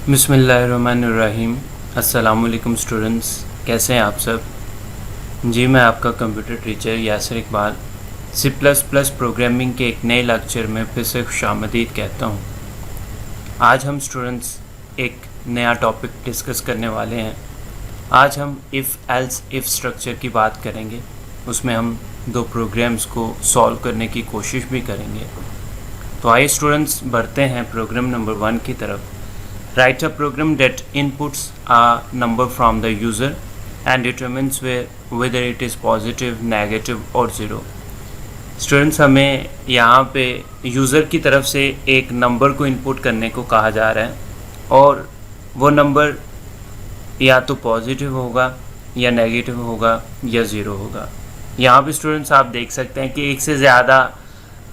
बिस्मिल्लाहिर्रहमानिर्रहीम। अस्सलामुअलैकुम स्टूडेंट्स, कैसे हैं आप सब। जी मैं आपका computer teacher Yasir Iqbal C plus plus programming के एक नए लेक्चर में फिर से खुशामदीद कहता हूँ। आज हम स्टूडेंट्स एक नया टॉपिक डिस्कस करने वाले हैं। आज हम इफ़ एल्स इफ़ स्ट्रक्चर की बात करेंगे। उसमें हम दो प्रोग्राम्स को सॉल्व करने की कोशिश भी करेंगे। तो आइए स्टूडेंट्स बढ़ते हैं प्रोग्राम नंबर 1 की तरफ। Write a program that inputs a number from the user and determines whether it is positive, negative or zero. Students हमें यहाँ पे यूज़र की तरफ से एक नंबर को इनपुट करने को कहा जा रहा है और वो नंबर या तो पॉजिटिव होगा या नेगेटिव होगा या ज़ीरो होगा। यहाँ पे स्टूडेंट्स आप देख सकते हैं कि एक से ज़्यादा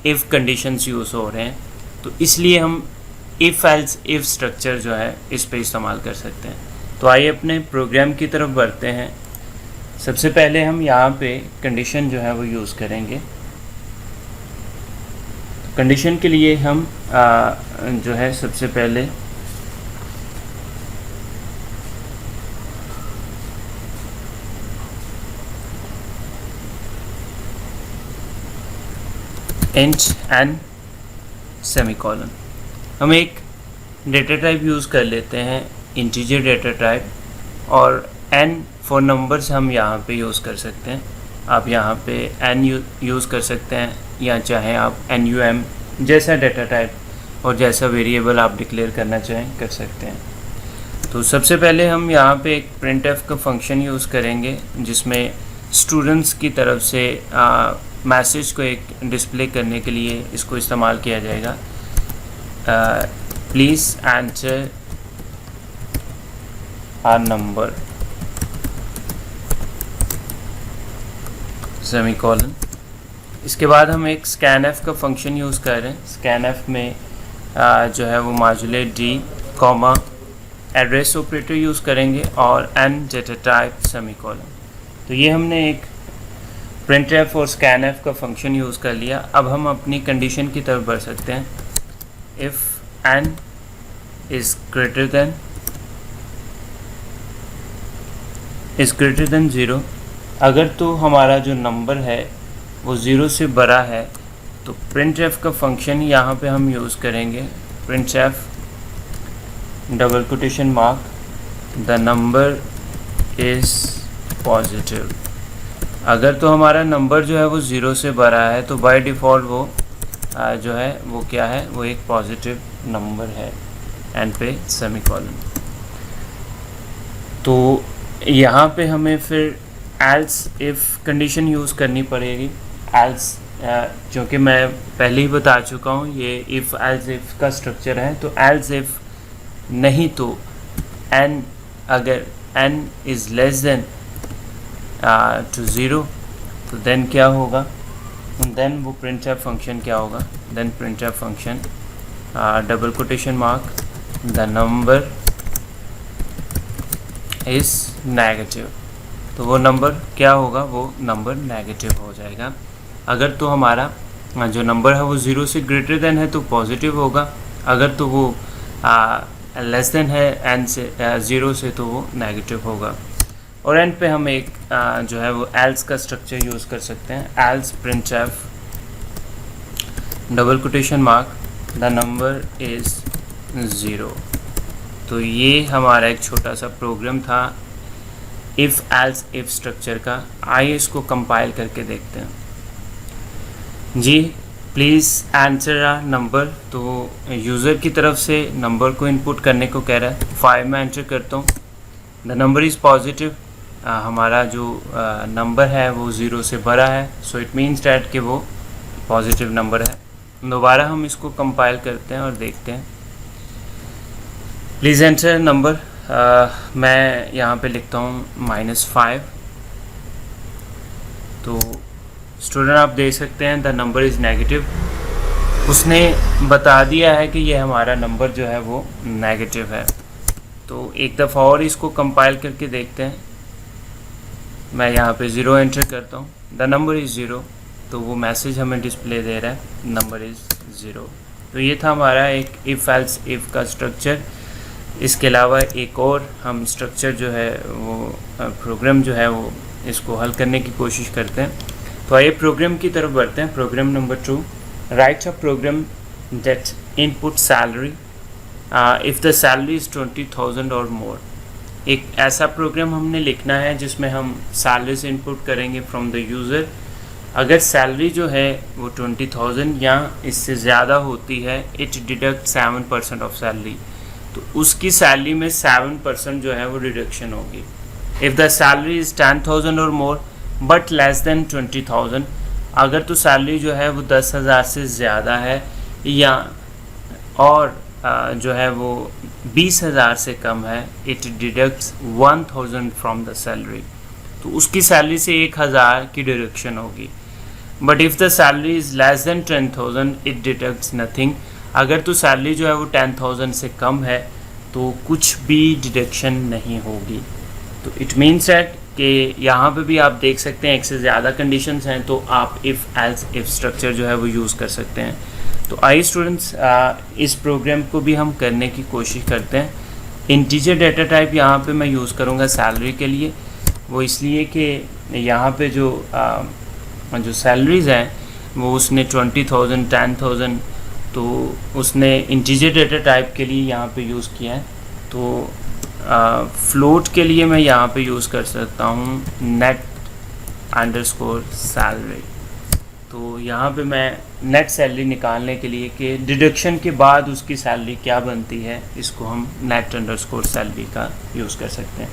इफ़ कंडीशंस यूज़ हो रहे हैं, तो इसलिए हम इफ़ एल्स इफ़ स्ट्रक्चर जो है इस पे इस्तेमाल कर सकते हैं। तो आइए अपने प्रोग्राम की तरफ बढ़ते हैं। सबसे पहले हम यहाँ पे कंडीशन जो है वो यूज़ करेंगे। कंडीशन के लिए हम जो है सबसे पहले इंट एन सेमीकोलन हम एक डेटा टाइप यूज़ कर लेते हैं, इंटीजर डेटा टाइप, और n फॉर नंबर्स हम यहाँ पे यूज़ कर सकते हैं। आप यहाँ पे n यूज़ कर सकते हैं या चाहे आप num जैसा डेटा टाइप और जैसा वेरिएबल आप डिक्लेयर करना चाहें कर सकते हैं। तो सबसे पहले हम यहाँ पे एक printf का फंक्शन यूज़ करेंगे जिसमें स्टूडेंट्स की तरफ से मैसेज को एक डिस्प्ले करने के लिए इसको इस्तेमाल किया जाएगा। Please enter a number semicolon. इसके बाद हम एक scanf का फंक्शन यूज़ कर रहे हैं। scanf में जो है वो modulate D comma address operator use करेंगे और n डेटा टाइप सेमीकोलन। तो ये हमने एक printf और scanf का फंक्शन यूज़ कर लिया। अब हम अपनी कंडीशन की तरफ बढ़ सकते हैं। if n is greater than 0, अगर तो हमारा जो नंबर है वो 0 से बड़ा है तो printf का फंक्शन यहाँ पे हम यूज़ करेंगे printf double quotation mark the number is positive. अगर तो हमारा नंबर जो है वो 0 से बड़ा है तो बाय डिफ़ॉल्ट वो जो है वो क्या है, वो एक पॉजिटिव नंबर है एंड पे सेमीकोलन। तो यहाँ पे हमें फिर एल्स इफ़ कंडीशन यूज़ करनी पड़ेगी। एल्स क्योंकि मैं पहले ही बता चुका हूँ ये इफ़ एल्स इफ़ का स्ट्रक्चर है, तो एल्स इफ़ नहीं तो n, अगर n is less than to 0 तो देन क्या होगा, देन वो printf फंक्शन क्या होगा, then printf function double quotation mark the number is negative. तो वो नंबर क्या होगा, वो नंबर नेगेटिव हो जाएगा। अगर तो हमारा जो नंबर है वो 0 से ग्रेटर देन है तो पॉजिटिव होगा, अगर तो वो लेस देन है n से 0 से तो वो नेगेटिव होगा। और एंड पे हम एक जो है वो एल्स का स्ट्रक्चर यूज़ कर सकते हैं। Else printf double quotation mark the number is 0। तो ये हमारा एक छोटा सा प्रोग्राम था इफ़ एल्स इफ़ स्ट्रक्चर का। आइए इसको कंपाइल करके देखते हैं। जी प्लीज़ आंसर आ नंबर। तो यूज़र की तरफ से नंबर को इनपुट करने को कह रहा है। 5 में एंटर करता हूँ। The number is positive. हमारा जो नंबर है वो 0 से बड़ा है, सो इट मीन्स डैट कि वो पॉजिटिव नंबर है। दोबारा हम इसको कंपाइल करते हैं और देखते हैं। Please enter number. मैं यहाँ पे लिखता हूँ -5। तो स्टूडेंट आप देख सकते हैं द नंबर इज़ नेगेटिव। उसने बता दिया है कि ये हमारा नंबर जो है वो नेगेटिव है। तो एक दफ़ा और इसको कंपाइल करके देखते हैं। मैं यहाँ पे 0 एंटर करता हूँ, द नंबर इज़ 0, तो वो मैसेज हमें डिस्प्ले दे रहा है नंबर इज़ 0। तो ये था हमारा एक इफ़ एल्स इफ़ का स्ट्रक्चर। इसके अलावा एक और हम स्ट्रक्चर जो है वो प्रोग्राम जो है वो इसको हल करने की कोशिश करते हैं। तो आइए प्रोग्राम की तरफ बढ़ते हैं। Program number 2, write a program that input salary if the salary is 20,000 और मोर। एक ऐसा प्रोग्राम हमने लिखना है जिसमें हम सैलरीज इनपुट करेंगे फ्रॉम द यूज़र। अगर सैलरी जो है वो 20,000 या इससे ज़्यादा होती है, इट डिडक्ट 7% ऑफ सैलरी, तो उसकी सैलरी में 7% जो है वो डिडक्शन होगी। इफ़ द सैलरी इज़ 10,000 और मोर बट लेस देन 20,000, अगर तो सैलरी जो है वो 10,000 से ज़्यादा है या और जो है वो 20,000 से कम है, it deducts 1,000 from the salary, तो उसकी सैलरी से 1,000 की डिडक्शन होगी। But if the salary is less than 10,000 it deducts nothing. अगर तो सैलरी जो है वो 10,000 से कम है तो कुछ भी डिडक्शन नहीं होगी। तो इट मीन्स दैट कि यहाँ पे भी आप देख सकते हैं एक से ज़्यादा कंडीशंस हैं, तो आप इफ़ एल्स इफ़ स्ट्रक्चर जो है वो यूज़ कर सकते हैं। तो आइए स्टूडेंट्स इस प्रोग्राम को भी हम करने की कोशिश करते हैं। इंटीजर डेटा टाइप यहाँ पे मैं यूज़ करूँगा सैलरी के लिए, वो इसलिए कि यहाँ पे जो सैलरीज़ हैं वो उसने 20,000 10,000 तो उसने इंटीजर डेटा टाइप के लिए यहाँ पे यूज़ किया है। तो फ्लोट के लिए मैं यहाँ पे यूज़ कर सकता हूँ नेट अंडरस्कोर सैलरी। तो यहाँ पे मैं नेट सैलरी निकालने के लिए कि डिडक्शन के बाद उसकी सैलरी क्या बनती है, इसको हम नेट अंडरस्कोर सैलरी का यूज़ कर सकते हैं।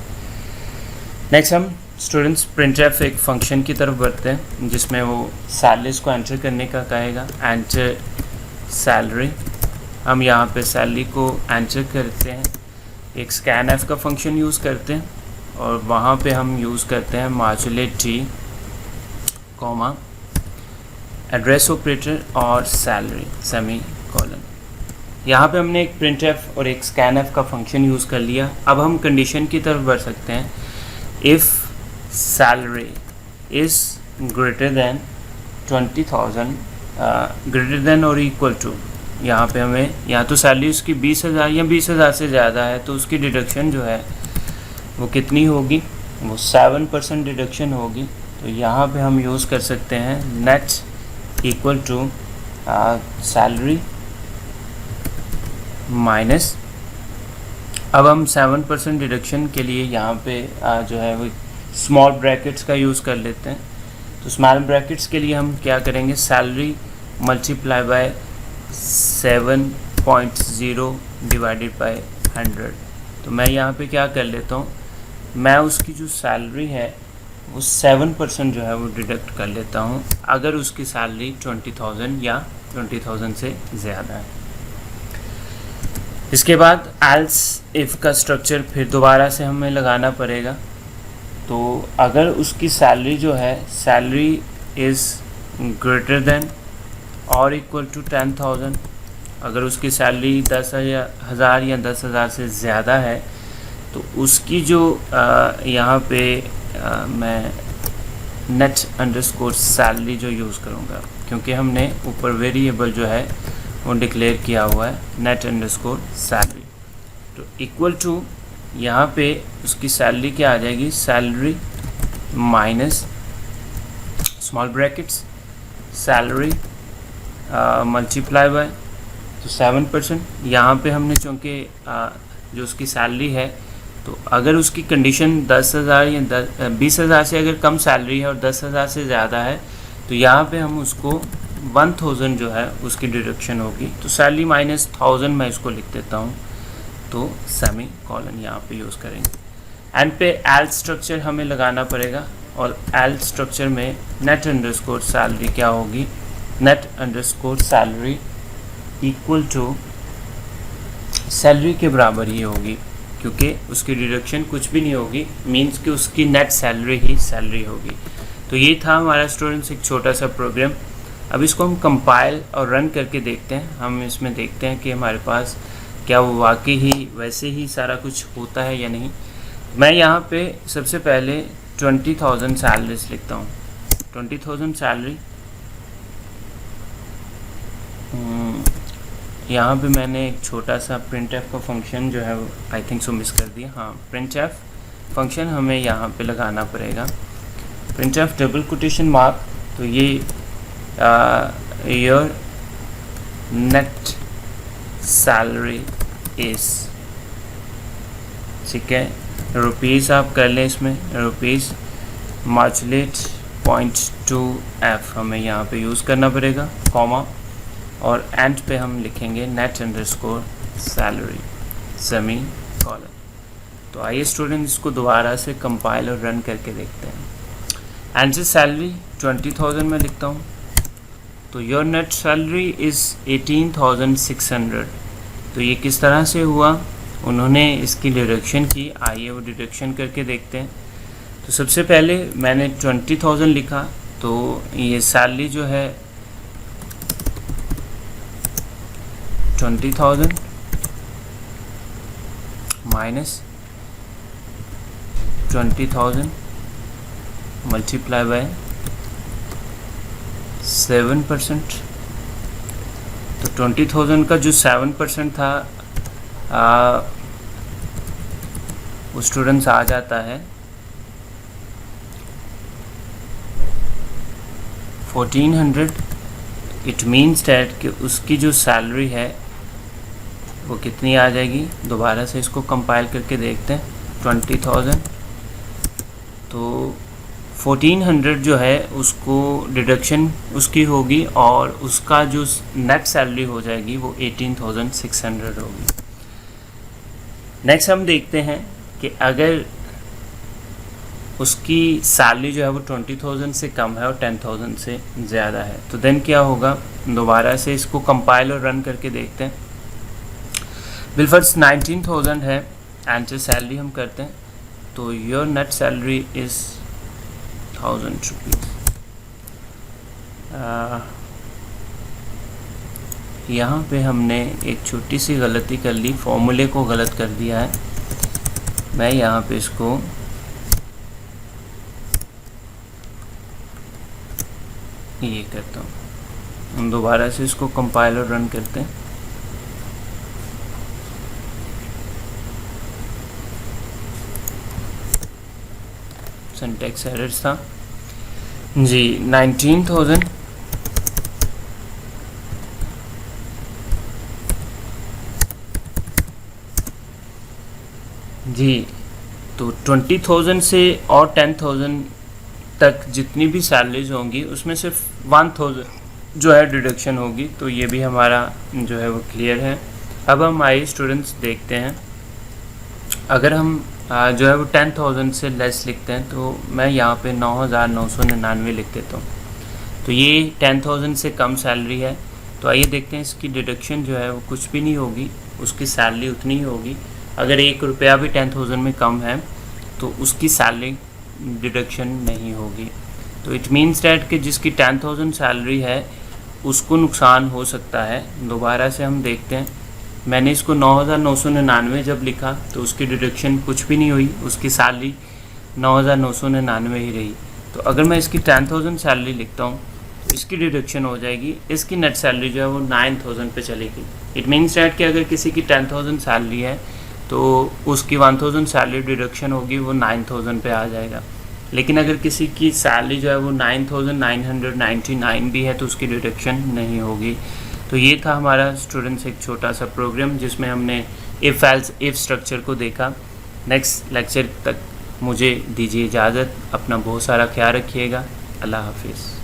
नेक्स्ट हम स्टूडेंट्स प्रिंटफ एक फंक्शन की तरफ बढ़ते हैं जिसमें वो सैलरीज को एंटर करने का कहेगा। एंटर सैलरी, हम यहाँ पे सैलरी को एंटर करते हैं। एक स्कैन एफ का फंक्शन यूज़ करते हैं और वहाँ पे हम यूज़ करते हैं modulate T comma address operator और सैलरी सेमी कॉलन। यहाँ पे हमने एक printf और एक scanf का फंक्शन यूज़ कर लिया। अब हम कंडीशन की तरफ बढ़ सकते हैं। If salary is greater than 20,000 greater than और इक्वल टू, यहाँ पे हमें या तो सैलरी उसकी 20,000 या 20,000 से ज़्यादा है तो उसकी डिडक्शन जो है वो कितनी होगी, वो 7% डिडक्शन होगी। तो यहाँ पे हम यूज़ कर सकते हैं net equal to salary minus, अब हम 7% डिडक्शन के लिए यहाँ पे जो है वो स्मॉल ब्रैकेट्स का यूज़ कर लेते हैं। तो स्मॉल ब्रैकेट्स के लिए हम क्या करेंगे, salary multiply by 7.0 divided by 100। तो मैं यहाँ पे क्या कर लेता हूँ, मैं उसकी जो सैलरी है वो 7% जो है वो डिडक्ट कर लेता हूँ अगर उसकी सैलरी 20,000 या 20,000 से ज़्यादा है। इसके बाद एल्स इफ़ का स्ट्रक्चर फिर दोबारा से हमें लगाना पड़ेगा। तो अगर उसकी सैलरी जो है सैलरी इज़ ग्रेटर देन और इक्वल टू 10,000, अगर उसकी सैलरी 10,000 या 10,000 से ज़्यादा है तो उसकी जो यहाँ पे मैं नेट अंडरस्कोर सैलरी जो यूज़ करूँगा, क्योंकि हमने ऊपर वेरिएबल जो है वो डिक्लेयर किया हुआ है नेट अंडरस्कोर सैलरी। तो इक्वल टू यहाँ पे उसकी सैलरी क्या आ जाएगी, salary minus small brackets salary multiply by तो 7%। यहाँ पे हमने चूँकि जो उसकी सैलरी है, तो अगर उसकी कंडीशन 10,000 या 20,000 से अगर कम सैलरी है और 10,000 से ज़्यादा है तो यहाँ पे हम उसको 1,000 जो है उसकी डिडक्शन होगी। तो सैलरी माइनस 1,000 मैं इसको लिख देता हूँ, तो सेमी कॉलन यहाँ पे यूज़ करेंगे। एंड पे एल स्ट्रक्चर हमें लगाना पड़ेगा और एल स्ट्रक्चर में नेट अंडरस्कोर सैलरी क्या होगी, net underscore salary equal to salary के बराबर ही होगी, क्योंकि उसकी डिडक्शन कुछ भी नहीं होगी, मींस कि उसकी नेट सैलरी ही सैलरी होगी। तो ये था हमारा स्टूडेंट्स एक छोटा सा प्रोग्राम। अब इसको हम कंपाइल और रन करके देखते हैं। हम इसमें देखते हैं कि हमारे पास क्या वो वाकई ही वैसे ही सारा कुछ होता है या नहीं। मैं यहाँ पे सबसे पहले 20,000 सैलरीज लिखता हूँ। 20,000 सैलरी यहाँ पे मैंने एक छोटा सा printf का फंक्शन जो है आई थिंक सो मिस कर दिया। हाँ, printf फंक्शन हमें यहाँ पे लगाना पड़ेगा। printf डबल कोटेशन मार्क, तो ये योर नेट सैलरी इज, ठीक है, रुपीज़ आप कर लें, इसमें रुपीज़ मॉड्यूलेट 0.2f हमें यहाँ पे यूज़ करना पड़ेगा, कॉमा, और एंड पे हम लिखेंगे net underscore salary semi colon. तो आइए स्टूडेंट इसको दोबारा से कंपाइल और रन करके देखते हैं। एंड सैलरी 20,000 में लिखता हूँ, तो योर नेट सैलरी इज़ 18,600। तो ये किस तरह से हुआ, उन्होंने इसकी डिडक्शन की, आइए वो डिडक्शन करके देखते हैं। तो सबसे पहले मैंने 20,000 लिखा, तो ये सैलरी जो है 20,000 माइनस 20,000 मल्टीप्लाई बाय 7%। तो 20,000 का जो 7% था वो स्टूडेंट्स आ जाता है 1400। इट मीन्स डैट कि उसकी जो सैलरी है वो कितनी आ जाएगी। दोबारा से इसको कंपाइल करके देखते हैं। 20,000 तो 1400 जो है उसको डिडक्शन उसकी होगी और उसका जो नेट सैलरी हो जाएगी वो 18,600 होगी। नेक्स्ट हम देखते हैं कि अगर उसकी सैलरी जो है वो 20,000 से कम है और 10,000 से ज़्यादा है, तो देन क्या होगा। दोबारा से इसको कंपाइल और रन करके देखते हैं। बिलफर्स 19,000 है, एंटर सैलरी हम करते हैं, तो your net salary is 1,000 rupees. यहाँ पे हमने एक छोटी सी गलती कर ली, फॉर्मूले को गलत कर दिया है। मैं यहाँ पे इसको ये करता हूँ। हम दोबारा से इसको कंपाइल और रन करते हैं। सिंटैक्स एरर्स था जी। 19,000 जी, तो 20,000 से और 10,000 तक जितनी भी सैलरीज होंगी उसमें सिर्फ 1,000 जो है डिडक्शन होगी। तो ये भी हमारा जो है वो क्लियर है। अब हम आइए स्टूडेंट्स देखते हैं, अगर हम जो है वो 10,000 से लेस लिखते हैं, तो मैं यहाँ पे 9,999 लिख देता हूँ। तो ये 10,000 से कम सैलरी है। तो आइए देखते हैं इसकी डिडक्शन जो है वो कुछ भी नहीं होगी, उसकी सैलरी उतनी ही होगी। अगर 1 रुपया भी 10,000 में कम है तो उसकी सैलरी डिडक्शन नहीं होगी। तो इट मीन्स डैट कि जिसकी 10,000 सैलरी है उसको नुकसान हो सकता है। दोबारा से हम देखते हैं, मैंने इसको 9,999 जब लिखा तो उसकी डिडक्शन कुछ भी नहीं हुई, उसकी सैलरी 9,999 ही रही। तो अगर मैं इसकी 10,000 सैलरी लिखता हूँ तो इसकी डिडक्शन हो जाएगी, इसकी नेट सैलरी जो है वो 9,000 पे चलेगी। इट मीन्स डैट कि अगर किसी की 10,000 सैलरी है तो उसकी 1,000 सैलरी डिडक्शन होगी, वो 9,000 पे आ जाएगा। लेकिन अगर किसी की सैलरी जो है वो 9,999 भी है तो उसकी डिडक्शन नहीं होगी। तो ये था हमारा स्टूडेंट्स एक छोटा सा प्रोग्राम जिसमें हमने इफ़ एल्स इफ़ स्ट्रक्चर को देखा। नेक्स्ट लेक्चर तक मुझे दीजिए इजाज़त। अपना बहुत सारा ख्याल रखिएगा। अल्लाह हाफिज़।